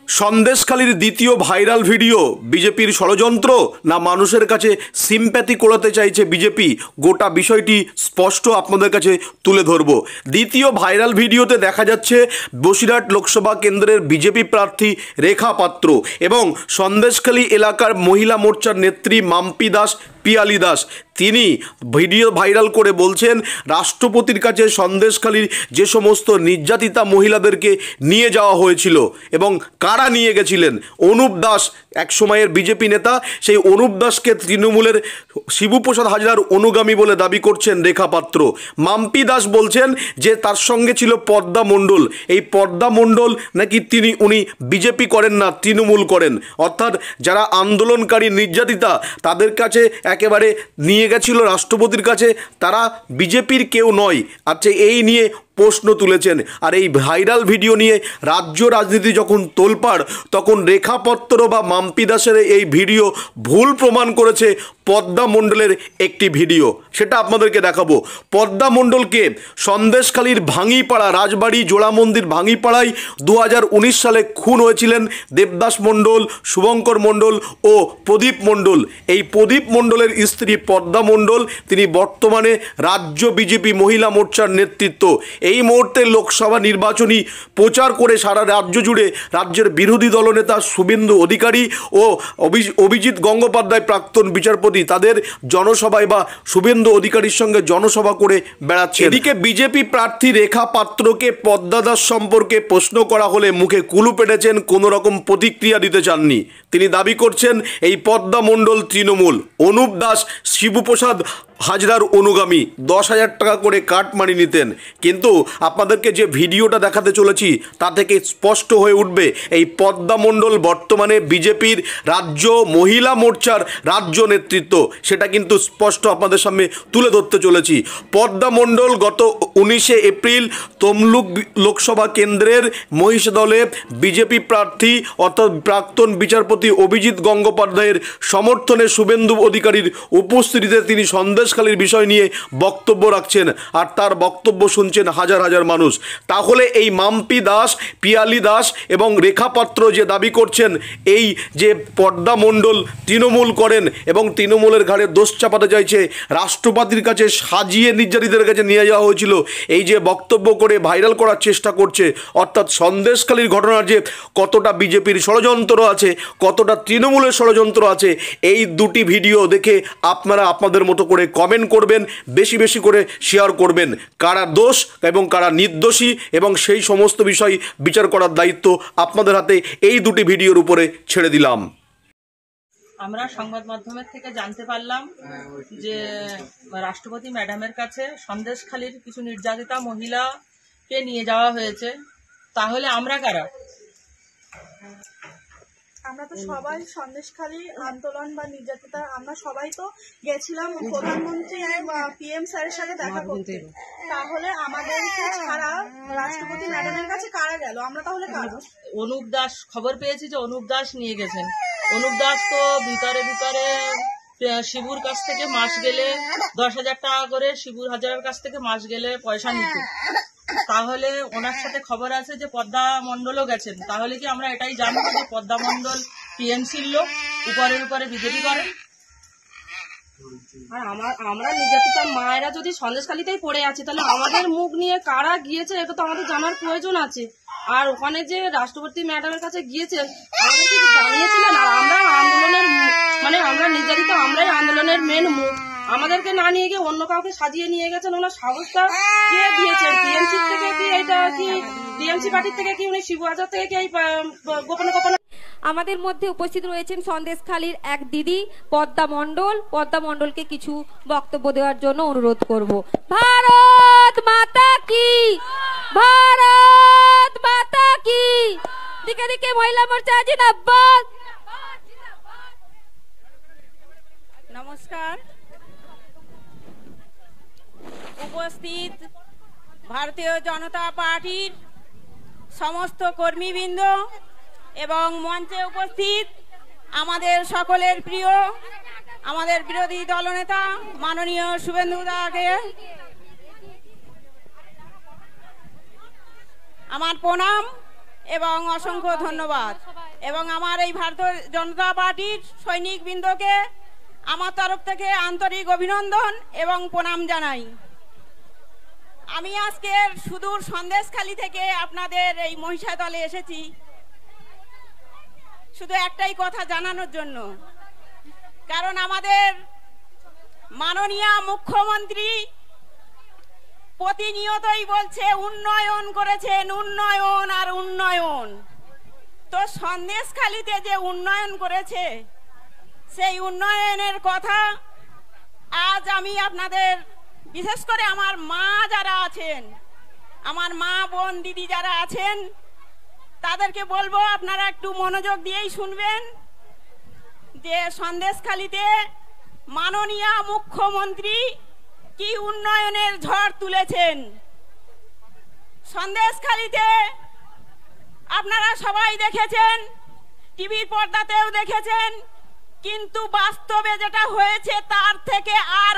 সন্দেশখালীর দ্বিতীয় viral video বিজেপির ষড়যন্ত্র না মানুষের কাছে সিম্প্যাথি কোলাতে চাইছে বিজেপি, গোটা বিষয়টি স্পষ্ট আপনাদের কাছে তুলে ধরব। দ্বিতীয় ভাইরাল ভিডিওতে দেখা যাচ্ছে বসিরহাট লোকসভা কেন্দ্রের বিজেপি প্রার্থী রেখা পাত্র এবং সন্দেশখালী এলাকার মহিলা মোর্চার নেত্রী মাম্পি দাস, পিয়ালি দাস, তিনি ভিডিও ভাইরাল করে বলছেন রাষ্ট্রপতির কাছে সন্দেশখালীর যে সমস্ত নির্যাতিতা মহিলাদেরকে নিয়ে যাওয়া হয়েছিল এবং কারা নিয়ে গেছিলেন। অনুপ দাস, এক সময়ের বিজেপি নেতা, সেই অনুপ দাসকে তৃণমূলের শিবুপ্রসাদ হাজরার অনুগামী বলে দাবি করছেন রেখা পাত্র। মাম্পি দাস বলছেন যে তার সঙ্গে ছিল পদ্মা মণ্ডল, এই পদ্মা মণ্ডল নাকি উনি বিজেপি করেন না, তৃণমূল করেন, অর্থাৎ যারা আন্দোলনকারী নির্যাতিতা তাদের কাছে একেবারে নিয়ে গেছিল রাষ্ট্রপতির কাছে, তারা বিজেপির কেউ নয়। আচ্ছা, এই নিয়ে প্রশ্ন তুলেছেন। আর এই ভাইরাল ভিডিও নিয়ে রাজ্য রাজনীতি যখন তোলপাড়, তখন রেখা পাত্র বা মাম্পি দাসের এই ভিডিও ভুল প্রমাণ করেছে পদ্মা মণ্ডলের একটি ভিডিও, সেটা আপনাদেরকে দেখাবো। পদ্মা মণ্ডলকে সন্দেশখালীর ভাঙিপাড়া, রাজবাড়ি জোড়া মন্দির ভাঙিপাড়ায় 2019 সালে খুন হয়েছিলেন দেবদাস মণ্ডল, শুভঙ্কর মণ্ডল ও প্রদীপ মণ্ডল। এই প্রদীপ মণ্ডলের স্ত্রী পদ্মা মণ্ডল, তিনি বর্তমানে রাজ্য বিজেপি মহিলা মোর্চার নেতৃত্ব। এই মুহূর্তে লোকসভা নির্বাচনী প্রচার করে সারা রাজ্য জুড়ে রাজ্যের বিরোধী দলনেতা শুভেন্দু অধিকারী ও অভিজিৎ গঙ্গোপাধ্যায় প্রাক্তন বিচারপতি তাদের জনসভায় বা শুভেন্দু অধিকারীর সঙ্গে জনসভা করে বেড়াচ্ছে। এদিকে বিজেপি প্রার্থী রেখা পাত্রকে পদ্মা দাস সম্পর্কে প্রশ্ন করা হলে মুখে কুলু পেটেছেন, কোনো রকম প্রতিক্রিয়া দিতে চাননি। তিনি দাবি করছেন এই পদ্মা মণ্ডল তৃণমূল, অনুপ দাস শিবুপ্রসাদ হাজরার অনুগামী, 10,000 টাকা করে কাটমানি নিতেন। কিন্তু আপনাদেরকে যে ভিডিওটা দেখাতে চলেছি তা থেকে স্পষ্ট হয়ে উঠবে এই পদ্মা মণ্ডল বর্তমানে বিজেপির রাজ্য মহিলা মোর্চার রাজ্য নেতৃত্ব, সেটা কিন্তু স্পষ্ট আপনাদের সামনে তুলে ধরতে চলেছি। পদ্মা মণ্ডল গত 19 এপ্রিল তমলুক লোকসভা কেন্দ্রের মহিষা দলে বিজেপি প্রার্থী অর্থাৎ প্রাক্তন বিচারপতি অভিজিৎ গঙ্গোপাধ্যায়ের সমর্থনে শুভেন্দু অধিকারীর উপস্থিতিতে তিনি সন্দেশখালীর বিষয় নিয়ে বক্তব্য রাখছেন, আর তার বক্তব্য শুনছেন হাজার হাজার মানুষ। তাহলে এই মাম্পি দাস, পিয়ালি দাস এবং রেখা পাত্র যে দাবি করছেন এই যে পদ্মা মণ্ডল তৃণমূল করেন এবং তৃণমূলের ঘাড়ে দোষ চাপাতে চাইছে, রাষ্ট্রপতির কাছে সাজিয়ে নির্যাতিতের কাছে নিয়ে যাওয়া হয়েছিল, এই যে বক্তব্য করে ভাইরাল করার চেষ্টা করছে, অর্থাৎ সন্দেশখালীর ঘটনার যে কতটা বিজেপির ষড়যন্ত্র আছে, কতটা তৃণমূলের ষড়যন্ত্র আছে, এই দুটি ভিডিও দেখে আপনারা আপনাদের মতো করে কমেন্ট করবেন, বেশি বেশি করে শেয়ার করবেন, কারা দোষ এবং কারা নির্দোষী, এবং সেই সমস্ত বিষয় বিচার করার দায়িত্ব আপনাদের হাতে। এই দুটি ভিডিওর উপরে ছেড়ে দিলাম। আমরা সংবাদ মাধ্যমের থেকে জানতে পারলাম যে রাষ্ট্রপতি ম্যাডামের কাছে সন্দেশখালীর কিছু নির্যাতিতা মহিলাকে নিয়ে যাওয়া হয়েছে। তাহলে আমরা কারা? আমরা তো সবাই সন্দেশখালী আন্দোলন বা নির্যাতিতা, আমরা সবাই তো গেছিলাম প্রধানমন্ত্রী PM স্যারের সাথে দেখা করতে। তাহলে আমাদেরকে ছাড়া রাষ্ট্রপতি ম্যাডামের কাছে কারা গেল? আমরা তাহলে কারা? অনুপ দাস, খবর পেয়েছি যে অনুপ দাস নিয়ে গেছেন। অনুপ দাস তো ভিতরে ভিতরে শিবুর কাছ থেকে মাস গেলে 10,000 টাকা করে শিবুর হাজারের কাছ থেকে মাস গেলে পয়সা নিত। তাহলে ওনার সাথে খবর আছে যে পদ্মা মণ্ডলও গেছেন। তাহলে কি আমরা এটাই জানবো যে পদ্মা মণ্ডল TMCর লোক, উপরের উপরে বিজেপি করেন? আর আমরা নির্যাতিতা মায়েরা যদি সন্দেশখালীতেই পড়ে আছি, তাহলে আমাদের মুখ নিয়ে কারা গিয়েছে এটা তো আমাদের জানার প্রয়োজন আছে। আর ওখানে যে রাষ্ট্রপতি ম্যাডামের কাছে গিয়েছে আমাদেরকে জানিয়েছিলেন, আর আমরা আন্দোলনের আমরা নির্যাতিতা, আমরাই আন্দোলনের মেন মুখ। আমাদেরকে না নিয়ে গিয়ে অন্য কাউকে সাজিয়ে নিয়ে গেছেন, ওনার সাহসটা কে দিয়েছেন? TMC থেকে কি এটা কি TMC পার্টির থেকে কি উনি শিবু হাজার থেকে কি এই গোপনে গোপনে? আমাদের মধ্যে উপস্থিত রয়েছেন সন্দেশখালীর এক দিদি পদ্মা মণ্ডল। পদ্মা মণ্ডলকে কিছু বক্তব্য দেওয়ার জন্য অনুরোধ করব। ভারত মাতা কি, ভারত মাতা কি, দিকে দিকে মহিলা মোর্চা জিন্দাবাদ। নমস্কার। উপস্থিত ভারতীয় জনতা পার্টির সমস্ত কর্মীবৃন্দ এবং মঞ্চে উপস্থিত আমাদের সকলের প্রিয় আমাদের বিরোধী দলনেতা মাননীয় শুভেন্দু দাকে আমার প্রণাম এবং অসংখ্য ধন্যবাদ। এবং আমার এই ভারতীয় জনতা পার্টির সৈনিকবৃন্দকে আমার তরফ থেকে আন্তরিক অভিনন্দন এবং প্রণাম জানাই। আমি আজকের সুদূর সন্দেশখালী থেকে আপনাদের এই মহিষাদলে এসেছি শুধু একটাই কথা জানানোর জন্য। কারণ আমাদের মাননীয় মুখ্যমন্ত্রী প্রতিনিয়তই বলছে উন্নয়ন করেছেন, উন্নয়ন আর উন্নয়ন। তো সন্দেশখালীতে যে উন্নয়ন করেছে সেই উন্নয়নের কথা আজ আমি আপনাদের, বিশেষ করে আমার মা যারা আছেন, আমার মা বোন দিদি যারা আছেন, তাদেরকে বলবো আপনারা একটু মনোযোগ দিয়েই শুনবেন যে সন্দেশখালীতে মাননীয় মুখ্যমন্ত্রী কি উন্নয়নের ঝড় তুলেছেন। সন্দেশখালীতে আপনারা সবাই দেখেছেন, টিভির পর্দাতেও দেখেছেন, কিন্তু বাস্তবে যেটা হয়েছে তার থেকে আর